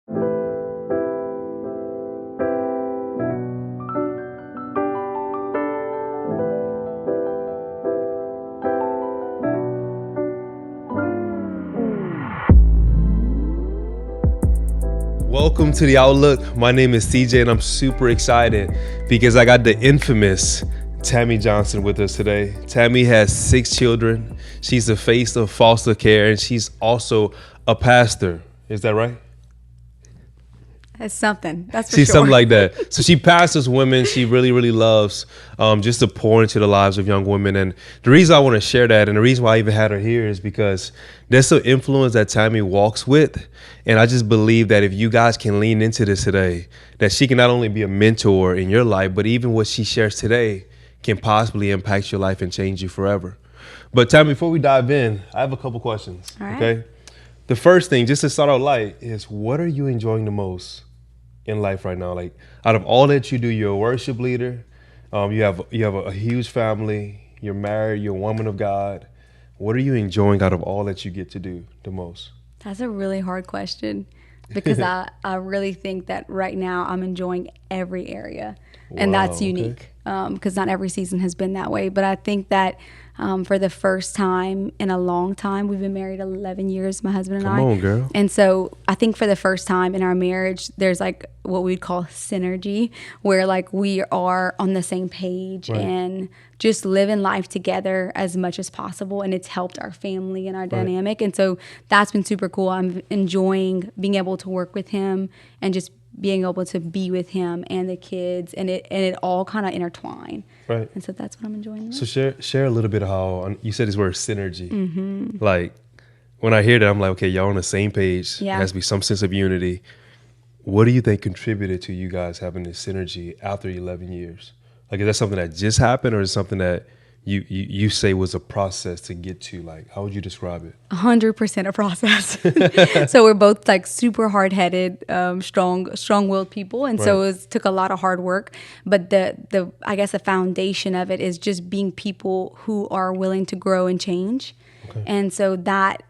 Welcome to The Outlook. My name is Cj and I'm super excited because I got the infamous Tammy Johnson with us today. Tammy has 6 children. She's the face of foster care and she's also a pastor. Is that right? That's something. That's for She's sure. something like that. So she pastors women. She really loves just to pour into the lives of young women. And the reason I want to share that and the reason why I even had her here is because there's some influence that Tammy walks with. And I just believe that if you guys can lean into this today, that she can not only be a mentor in your life, but even what she shares today can possibly impact your life and change you forever. But Tammy, before we dive in, I have a couple questions. All right. Okay. The first thing, just to start out light, is what are you enjoying the most in life right now? Like, out of all that you do, you're a worship leader. You have a huge family. You're married. You're a woman of God. What are you enjoying out of all that you get to do the most? That's a really hard question because I really think that right now I'm enjoying every area. And that's unique because not every season has been that way. But I think that for the first time in a long time, we've been married 11 years, my husband and I. Come on, girl. And so I think for the first time in our marriage, there's like what we'd call synergy, where like we are on the same page and just living life together as much as possible. And it's helped our family and our dynamic. And so that's been super cool. I'm enjoying being able to work with him and just being able to be with him and the kids, and it all kind of intertwine. Right. And so that's what I'm enjoying. So share a little bit of how you said this word synergy. Mm-hmm. Like when I hear that, I'm like, okay, y'all on the same page. Yeah. There has to be some sense of unity. What do you think contributed to you guys having this synergy after 11 years? Like, is that something that just happened, or is it something that you say was a process to get to? Like, how would you describe it? 100% a process. So we're both like super hard-headed, strong-willed people, and so it took a lot of hard work. But the I guess the foundation of it is just being people who are willing to grow and change, and so that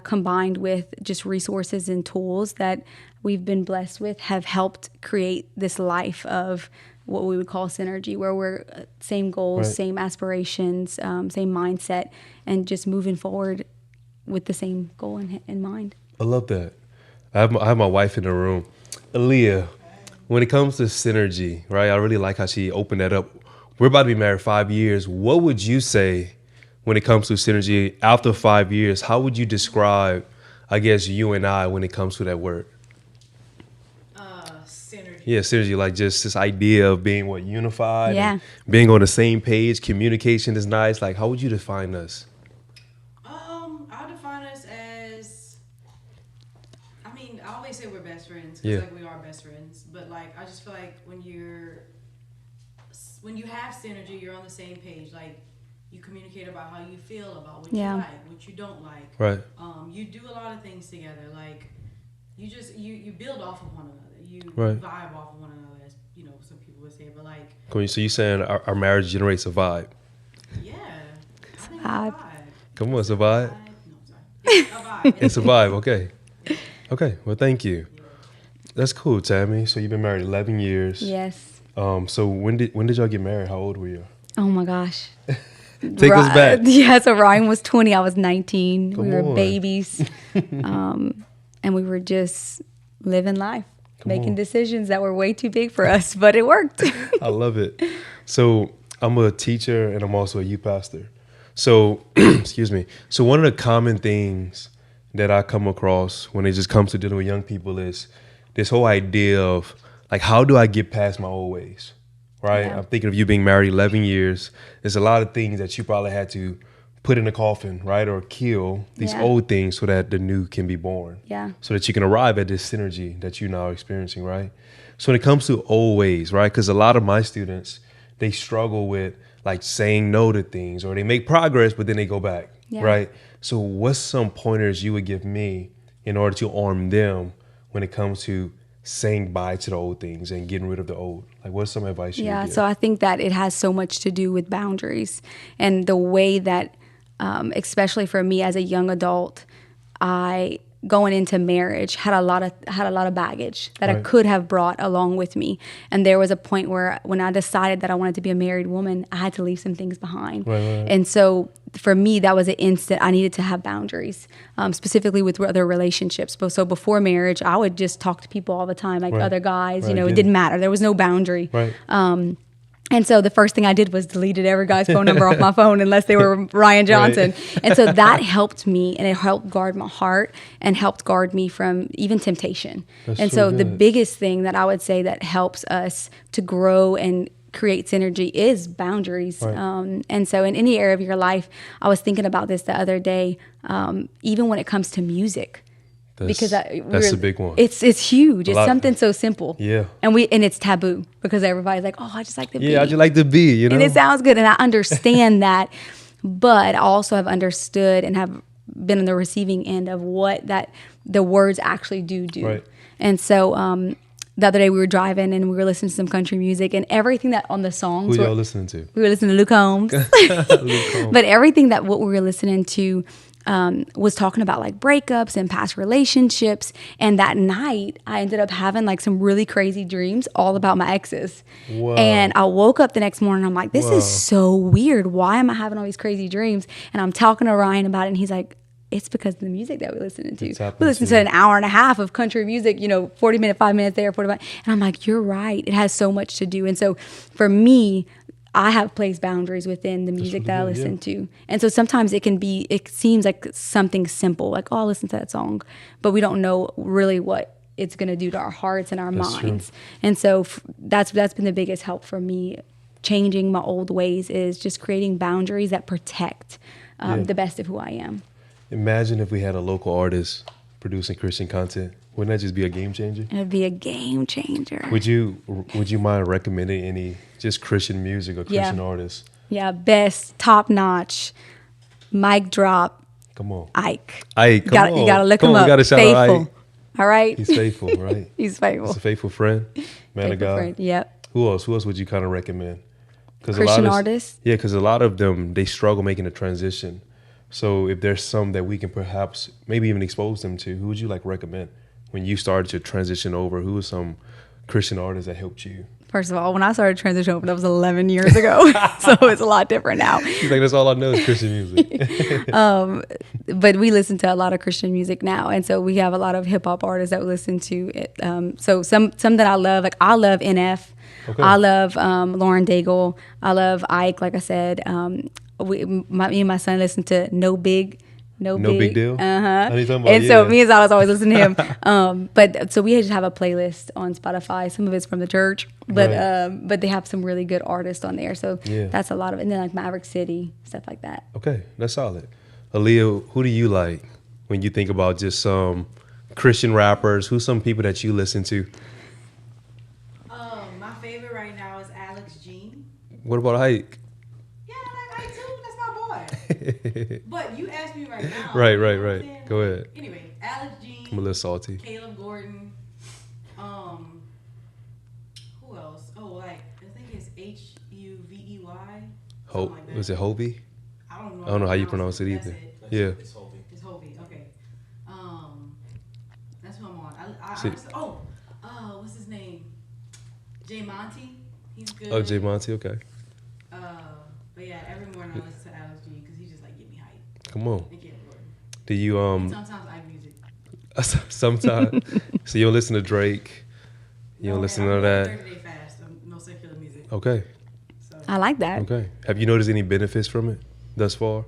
combined with just resources and tools that we've been blessed with have helped create this life of what we would call synergy, where we're same goals, same aspirations, same mindset, and just moving forward with the same goal in mind. I love that. I have my wife in the room. Aaliyah, when it comes to synergy, right, I really like how she opened that up. We're about to be married 5 years. What would you say when it comes to synergy after 5 years? How would you describe, I guess, you and I when it comes to that word? Yeah, synergy, like just this idea of being unified, and being on the same page. Communication is nice. Like, how would you define us? I'll define us as, I always say we're best friends because like we are best friends. But like, I just feel like when you have synergy, you're on the same page. Like, you communicate about how you feel about what you like, what you don't like. Right. You do a lot of things together. Like, you just you build off of one another. You vibe off of one another, as some people would say. But like, so you saying our marriage generates a vibe? Yeah, I think it's a vibe. Come on, it's a vibe. No, sorry. It's a vibe. It's a vibe. Okay. Well, thank you. That's cool, Tammy. So you've been married 11 years. Yes. So when did y'all get married? How old were you? Oh my gosh. Take us back. Yeah. So Ryan was 20. I was 19. We were babies, and we were just living life. Making decisions that were way too big for us, but it worked. I love it. So I'm a teacher and I'm also a youth pastor. So, excuse me. So one of the common things that I come across when it just comes to dealing with young people is this whole idea of like, how do I get past my old ways, right? Yeah. I'm thinking of you being married 11 years. There's a lot of things that you probably had to put in a coffin, right? Or kill these old things so that the new can be born. Yeah. So that you can arrive at this synergy that you're now experiencing, right? So when it comes to old ways, right? Because a lot of my students, they struggle with like saying no to things, or they make progress, but then they go back, right? So what's some pointers you would give me in order to arm them when it comes to saying bye to the old things and getting rid of the old? Like, what's some advice you would give? So I think that it has so much to do with boundaries and the way that especially for me as a young adult, I going into marriage had a lot of baggage that I Right. could have brought along with me. And there was a point where when I decided that I wanted to be a married woman, I had to leave some things behind. Right. And so for me, that was an instant I needed to have boundaries, specifically with other relationships. But so before marriage, I would just talk to people all the time, like Right. other guys. Right, It yeah. didn't matter. There was no boundary. Right. And so the first thing I did was deleted every guy's phone number off my phone unless they were Ryan Johnson. Right. And so that helped me, and it helped guard my heart and helped guard me from even temptation. That's and so so the good. biggest thing that I would say that helps us to grow and create synergy is boundaries. Right. And so in any area of your life, I was thinking about this the other day, even when it comes to music. That's That's a big one. It's huge. It's lot- something so simple. Yeah. And it's taboo because everybody's like, oh, I just like the beat. Yeah, I just like the beat, you know? And it sounds good, and I understand that, but I also have understood and have been on the receiving end of what the words actually do. Right. And so the other day we were driving and we were listening to some country music, and everything that on the songs Who y'all listening to? we were listening to Luke Combs. Luke Combs. But everything that what we were listening to was talking about like breakups and past relationships. And that night, I ended up having like some really crazy dreams all about my exes. Wow. And I woke up the next morning, I'm like, this Wow. is so weird. Why am I having all these crazy dreams? And I'm talking to Ryan about it, and he's like, it's because of the music that we're listening to. It's happened We listened to to you. an hour and a half of country music, 40 minutes, 5 minutes there, 45. And I'm like, you're right. It has so much to do. And so for me, I have placed boundaries within the music that I really good, listen to. And so sometimes it seems like something simple, like, oh, I'll listen to that song. But we don't know really what it's going to do to our hearts and our That's true. minds. And so that's been the biggest help for me. Changing my old ways is just creating boundaries that protect Yeah. the best of who I am. Imagine if we had a local artist producing Christian content. Wouldn't that just be a game changer? It would be a game changer. Would you mind recommending any just Christian music or Christian artists? Yeah, best, top notch, mic drop, Come on. Ike. Ike, come on. You gotta look Come him on, up. we gotta shout out Faithful. Ike. All right. He's faithful, right? He's faithful. He's a faithful friend, man of Faithful God. friend. Yep. Who else would you kind of recommend? Christian artists? Yeah, because a lot of them, they struggle making a transition. So if there's some that we can perhaps maybe even expose them to, who would you like recommend when you started to transition over? Who was some Christian artists that helped you? First of all, when I started transition over, that was 11 years ago. So it's a lot different now. He's like, that's all I know is Christian music. But we listen to a lot of Christian music now. And so we have a lot of hip hop artists that we listen to. So some that I love, like I love NF. Okay. I love Lauren Daigle. I love Ike, like I said. Me and my son listen to No Big Deal? Uh-huh. I know you're talking about, And so yeah. me and Zala's always listen to him. But so we just have a playlist on Spotify. Some of it's from the church, but Right. but they have some really good artists on there. So Yeah. that's a lot of, and then like Maverick City, stuff like that. Okay, that's solid. Aaliyah, who do you like when you think about just some Christian rappers? Who's some people that you listen to? My favorite right now is Alex Jean. What about Ike? Yeah, I like Ike too. That's my boy. But you asked me right now. Right, you know right, what I'm right. saying? Go ahead. Anyway, Alex Jean. I'm a little salty. Caleb Gordon. Who else? Oh, like I think it's Huvey. Hope, Like that. was it Hovey? I don't know. I don't know how you pronounce it That's either. it. Yeah. It's Hovey. Okay. That's what I'm on. I See- honestly, what's his name? Jay Monty. He's good. Oh, J Monty, okay. But yeah, every morning I listen to Alex G because he just like get me hyped. Come on. And Caleb Gordon. Do you And sometimes Ike music. sometimes so you don't listen to Drake? You don't listen to that? 30 Day fast. No secular music. Okay. So I like that. Okay. Have you noticed any benefits from it thus far?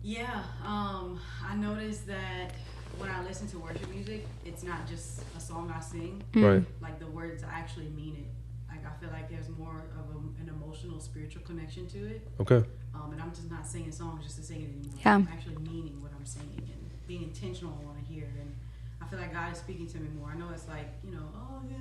yeah, I noticed that when I listen to worship music, it's not just a song I sing. Right. Like the words actually mean it. Like I feel like there's more of an emotional, spiritual connection to it. Okay. And I'm just not singing songs just to sing it anymore. Yeah. I'm actually meaning what I'm singing and being intentional on what I hear. And I feel like God is speaking to me more. I know it's like, oh yeah,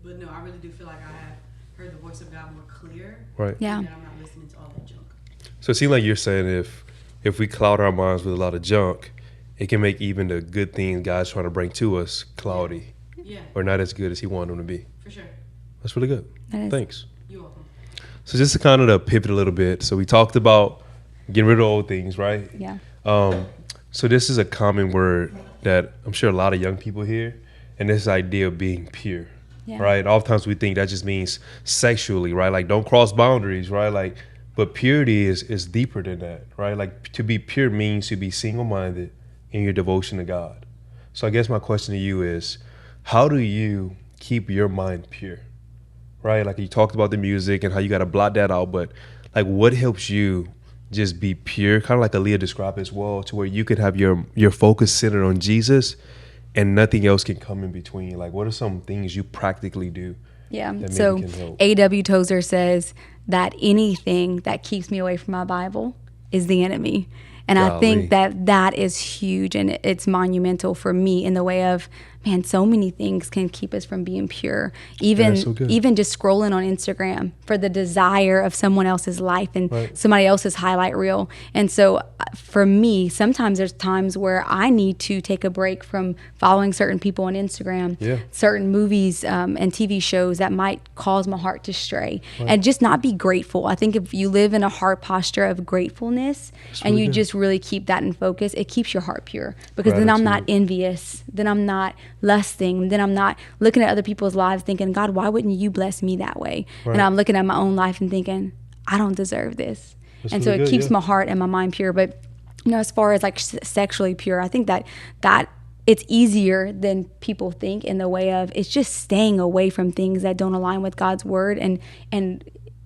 but no, I really do feel like I have heard the voice of God more clear. Right. Yeah. And that I'm not listening to all that junk. So it seems like you're saying if we cloud our minds with a lot of junk, it can make even the good things God's trying to bring to us cloudy Yeah, or not as good as He wanted them to be. for sure. That's really good. That is. Thanks. You're welcome. So just to kind of to pivot a little bit, so we talked about getting rid of old things, right? Yeah. So this is a common word that I'm sure a lot of young people hear, and this idea of being pure, Yeah. right? Oftentimes we think that just means sexually, right? Like don't cross boundaries, right? Like, but purity is deeper than that, right? Like to be pure means to be single-minded in your devotion to God. So I guess my question to you is, how do you keep your mind pure, right? Like you talked about the music and how you got to blot that out, but like what helps you just be pure, kind of like Aaliyah described as well, to where you could have your focus centered on Jesus and nothing else can come in between? Like what are some things you practically do Yeah. that So maybe can help? A.W. Tozer says that anything that keeps me away from my Bible is the enemy. And I Golly. think that is huge, and it's monumental for me in the way of, man, so many things can keep us from being pure. Even That's so good. even just scrolling on Instagram for the desire of someone else's life and Right. somebody else's highlight reel. And so for me, sometimes there's times where I need to take a break from following certain people on Instagram, Yeah. certain movies and TV shows that might cause my heart to stray, and just not be grateful. I think if you live in a heart posture of gratefulness and really you good. just really keep that in focus, it keeps your heart pure, because then I'm not Gratitude. envious, then I'm not lusting, then I'm not looking at other people's lives thinking, God, why wouldn't you bless me that way? Right. And I'm looking at my own life and thinking, I don't deserve this. That's And so really it good, keeps yeah. my heart and my mind pure. But as far as like sexually pure, I think that it's easier than people think, in the way of it's just staying away from things that don't align with God's word and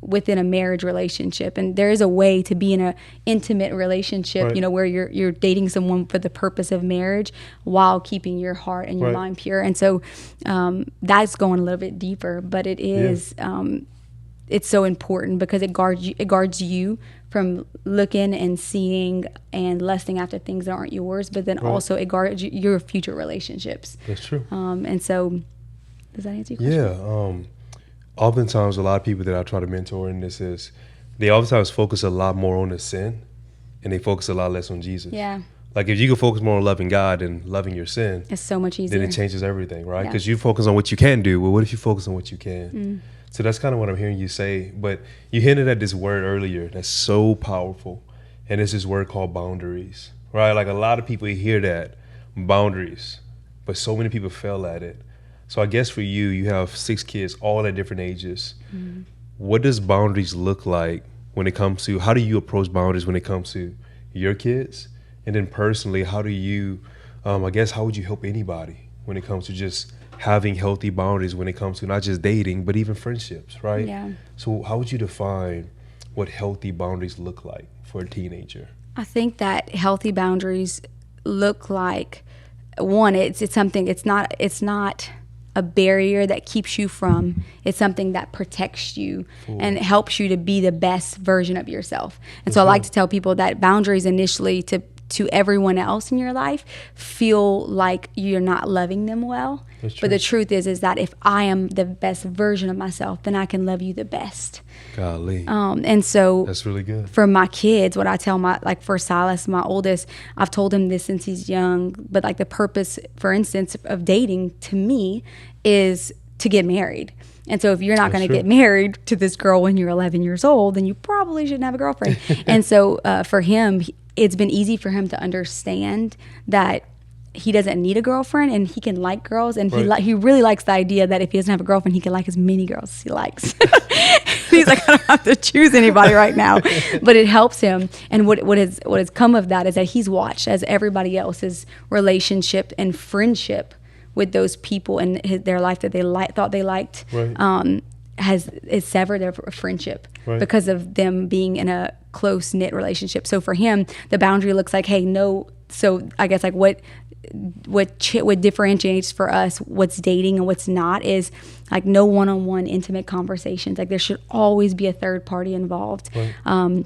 within a marriage relationship. And there is a way to be in an intimate relationship, Right. where you're dating someone for the purpose of marriage while keeping your heart and your Right. mind pure. And so that's going a little bit deeper, but it is it's so important because it guards you from looking and seeing and lusting after things that aren't yours, but then also it guards your future relationships. That's true. And so, does that answer your question? Yeah. Oftentimes, a lot of people that I try to mentor in this is they oftentimes focus a lot more on the sin and they focus a lot less on Jesus. Yeah, Like if you can focus more on loving God and loving your sin, it's so much easier. then it changes everything, right? Yeah. Because you focus on what you can do. Well, what if you focus on what you can? So that's kind of what I'm hearing you say. But you hinted at this word earlier that's so powerful. And it's this word called boundaries, right? Like a lot of people hear that, boundaries, but so many people fail at it. So I guess for you, you have 6 kids, all at different ages. What does boundaries look like when it comes to, how do you approach boundaries when it comes to your kids? And then personally, how do you, I guess, how would you help anybody when it comes to just having healthy boundaries when it comes to not just dating, but even friendships, right? Yeah. So how would you define what healthy boundaries look like for a teenager? I think that healthy boundaries look like, one, it's something, it's not a barrier that keeps you from, it's something that protects you and helps you to be the best version of yourself. And so I like to tell people that boundaries initially to everyone else in your life feel like you're not loving them well. That's true. But the truth is that if I am the best version of myself, then I can love you the best. Golly, And so that's really good. for my kids, what I tell for Silas, my oldest, I've told him this since he's young, but like the purpose, for instance, of dating to me is to get married. And so if you're not going to true. get married to this girl when you're 11 years old, then you probably shouldn't have a girlfriend. And so for him, it's been easy for him to understand that he doesn't need a girlfriend and he can like girls, and he really likes the idea that if he doesn't have a girlfriend, he can like as many girls as he likes. He's like, I don't have to choose anybody right now, but it helps him. And what has come of that is that he's watched as everybody else's relationship and friendship with those people in their life that they thought they liked, Right. is severed their friendship Right. because of them being in a close knit relationship. So for him, the boundary looks like, hey, no. So I guess like what differentiates for us what's dating and what's not is like no one-on-one intimate conversations. Like there should always be a third party involved. Right.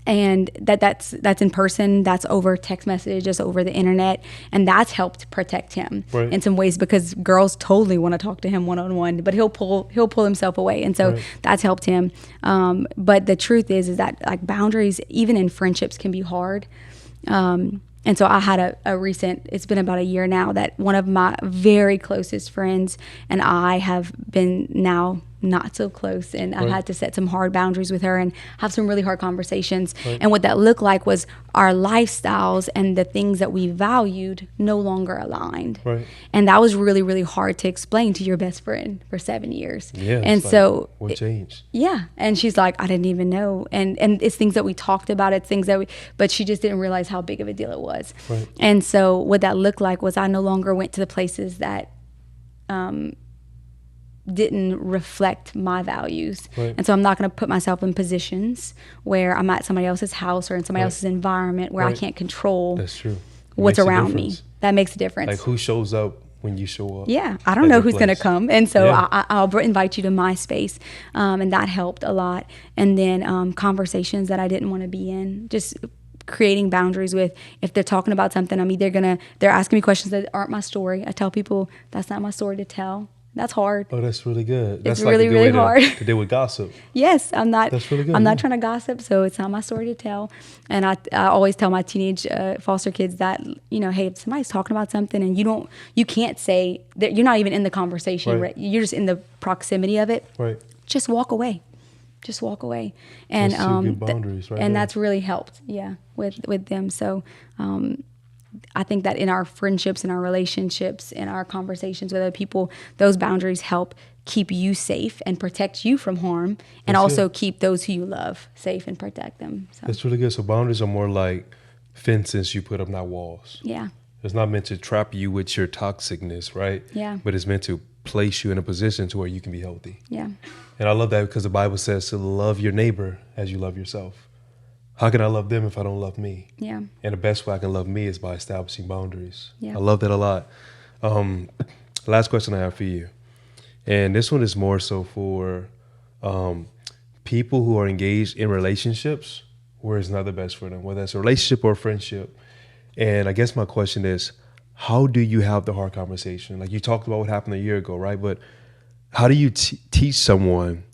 And that's in person, that's over text message, just over the internet, and that's helped protect him Right. in some ways, because girls totally want to talk to him one-on-one, but he'll pull himself away, and so Right. that's helped him. But the truth is that like boundaries, even in friendships, can be hard. And so I had a recent, it's been about a year now, that one of my very closest friends and I have been now not so close, and I've Right. had to set some hard boundaries with her and have some really hard conversations. Right. And what that looked like was our lifestyles and the things that we valued no longer aligned. Right. And that was really, really hard to explain to your best friend for 7 years. Yeah. And it's like, so what changed? yeah. And she's like, I didn't even know. And it's things that we talked about. It's things that but she just didn't realize how big of a deal it was. Right. And so what that looked like was I no longer went to the places that didn't reflect my values. Right. And so I'm not going to put myself in positions where I'm at somebody else's house or in somebody Right. else's environment where I Right. can't control That's true. what's Makes a around me. difference. That makes a difference. Like who shows up when you show up? Yeah, I don't at know your who's going to place. come, and so Yeah. I'll invite you to my space, and that helped a lot. And then conversations that I didn't want to be in, just creating boundaries with. If they're talking about something, I'm either they're asking me questions that aren't my story. I tell people that's not my story to tell. That's hard. Oh, that's really good. That's It's like really, a good really way hard. to deal with gossip. Yes, I'm not. That's really good, I'm yeah. not trying to gossip, so it's not my story to tell. And I always tell my teenage foster kids that, hey, if somebody's talking about something and you can't say that, you're not even in the conversation. Right. You're just in the proximity of it. Right. Just walk away. Just walk away. And That's two good boundaries right and there. that's really helped. Yeah, with them. So. I think that in our friendships, in our relationships, in our conversations with other people, those boundaries help keep you safe and protect you from harm, and That's also it. keep those who you love safe and protect them. So, That's really good. So boundaries are more like fences you put up, not walls. yeah, It's not meant to trap you with your toxicness, right? Yeah. But it's meant to place you in a position to where you can be healthy. yeah, And I love that because the Bible says to love your neighbor as you love yourself. How can I love them if I don't love me? yeah, And the best way I can love me is by establishing boundaries. Yeah. I love that a lot. Last question I have for you. And this one is more so for people who are engaged in relationships where it's not the best for them, whether it's a relationship or a friendship. And I guess my question is, how do you have the hard conversation? Like you talked about what happened a year ago, right? But how do you teach someone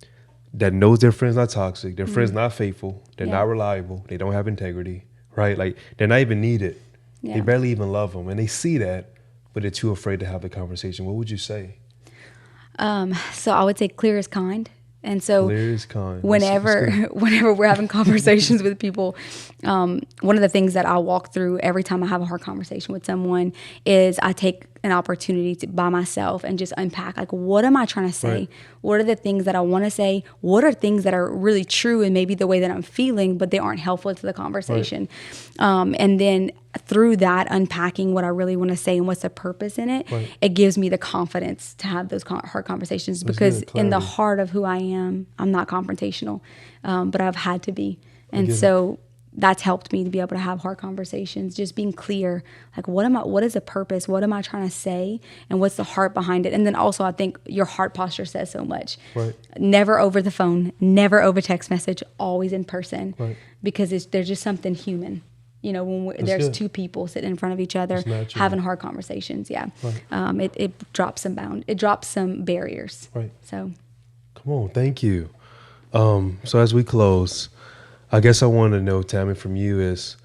that knows their friend's not toxic, their friend's not faithful, they're Yeah. not reliable, they don't have integrity, right? Like they're not even needed. Yeah. They barely even love them. And they see that, but they're too afraid to have the conversation. What would you say? So I would say clear is kind. And so Clear is kind. whenever we're having conversations with people, one of the things that I walk through every time I have a hard conversation with someone is I take an opportunity to by myself and just unpack, like, what am I trying to say? Right. What are the things that I want to say? What are things that are really true and maybe the way that I'm feeling, but they aren't helpful to the conversation? And then through that, unpacking what I really want to say and what's the purpose in it, Right. it gives me the confidence to have those hard conversations, That's because good, in the clarity. heart of who I am, I'm not confrontational, but I've had to be. And get it. so that's helped me to be able to have hard conversations, just being clear, like, what is the purpose? What am I trying to say? And what's the heart behind it? And then also I think your heart posture says so much. Right. Never over the phone, never over text message, always in person, Right. because there's just something human. When there's good. two people sitting in front of each other It's natural. having hard conversations, yeah, Right. it drops some barriers. Right. So Come on, thank you. So as we close, I guess I want to know, Tammy, from you is,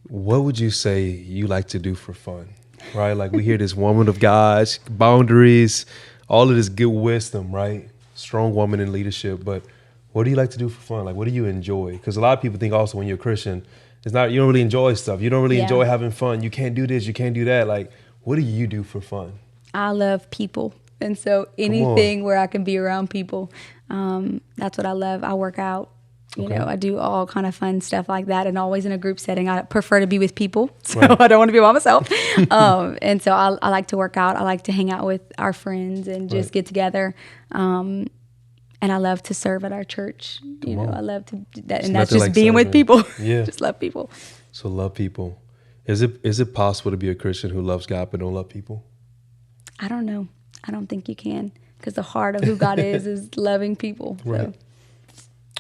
what would you say you like to do for fun? Right? Like we hear this woman of God, boundaries, all of this good wisdom, right? Strong woman in leadership. But what do you like to do for fun? Like, what do you enjoy? Because a lot of people think also when you're a Christian, you don't really enjoy stuff. You don't really Yeah. enjoy having fun. You can't do this. You can't do that. Like, what do you do for fun? I love people. And so anything where I can be around people, that's what I love. I work out. Okay. I do all kind of fun stuff like that, and always in a group setting. I prefer to be with people, so Right. I don't want to be by myself. And so I like to work out. I like to hang out with our friends and just Right. get together. And I love to serve at our church. on. I love to do that, It's and that's nothing just like being with serving. people. Yeah. Just love people. So love people. Is it possible to be a Christian who loves God but don't love people? I don't know. I don't think you can, because the heart of who God is loving people. So. Right.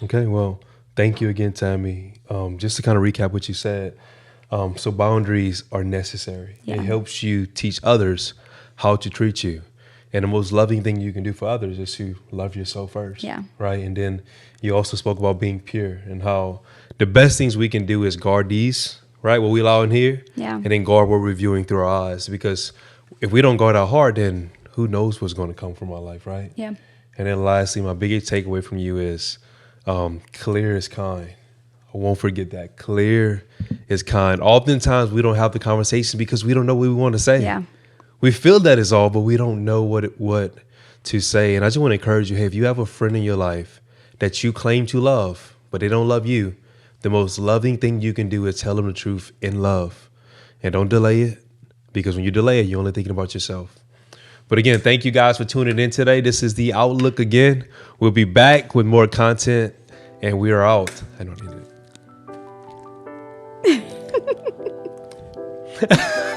Okay, well, thank you again, Tammy. Just to kind of recap what you said, so boundaries are necessary. Yeah. It helps you teach others how to treat you. And the most loving thing you can do for others is to love yourself first. Yeah. Right? And then you also spoke about being pure and how the best things we can do is guard these, right? What we allow in here. Yeah. And then guard what we're viewing through our eyes. Because if we don't guard our heart, then who knows what's going to come from our life, right? Yeah. And then lastly, my biggest takeaway from you is clear is kind. I won't forget that. Clear is kind. Oftentimes we don't have the conversation because we don't know what we want to say. Yeah. We feel that is all, but we don't know what to say. And I just want to encourage you, hey, if you have a friend in your life that you claim to love, but they don't love you, the most loving thing you can do is tell them the truth in love. And don't delay it, because when you delay it, you're only thinking about yourself. But again, thank you guys for tuning in today. This is The Outlook again. We'll be back with more content, and we are out. I don't need it.